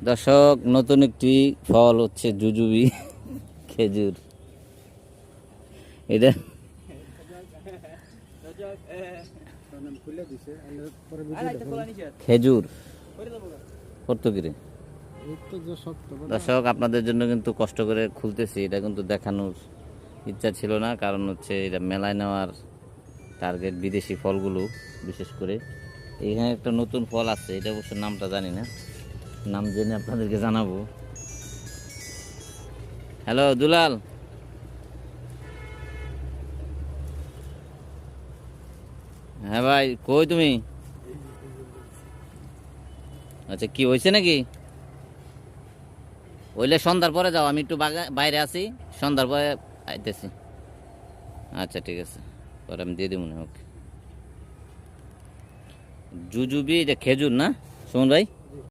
দর্শক, নতুন একটি ফল হচ্ছে জুজুবি খেজুর। এটা খেজুর পর্তুগিরে। দর্শক, আপনাদের জন্য কিন্তু কষ্ট করে খুলতেছি, এটা কিন্তু দেখানোর ইচ্ছা ছিল না, কারণ হচ্ছে এটা মেলায় নেওয়ার টার্গেট বিদেশি ফলগুলো বিশেষ করে। এখানে একটা নতুন ফল আছে, এটা অবশ্য নামটা জানি না, নাম জেনে আপনাদেরকে জানাবো। হ্যালো দুলাল, হ্যাঁ ভাই, কই তুমি? আচ্ছা, কি হয়েছে নাকি? ওইলে সন্ধ্যার পরে যাও, আমি একটু বাইরে আছি, সন্ধ্যার পরে আইতেছি। আচ্ছা ঠিক আছে, পরে আমি দিয়ে দিব না। ওকে, জুজুবি, এটা খেজুর না সুমন ভাই?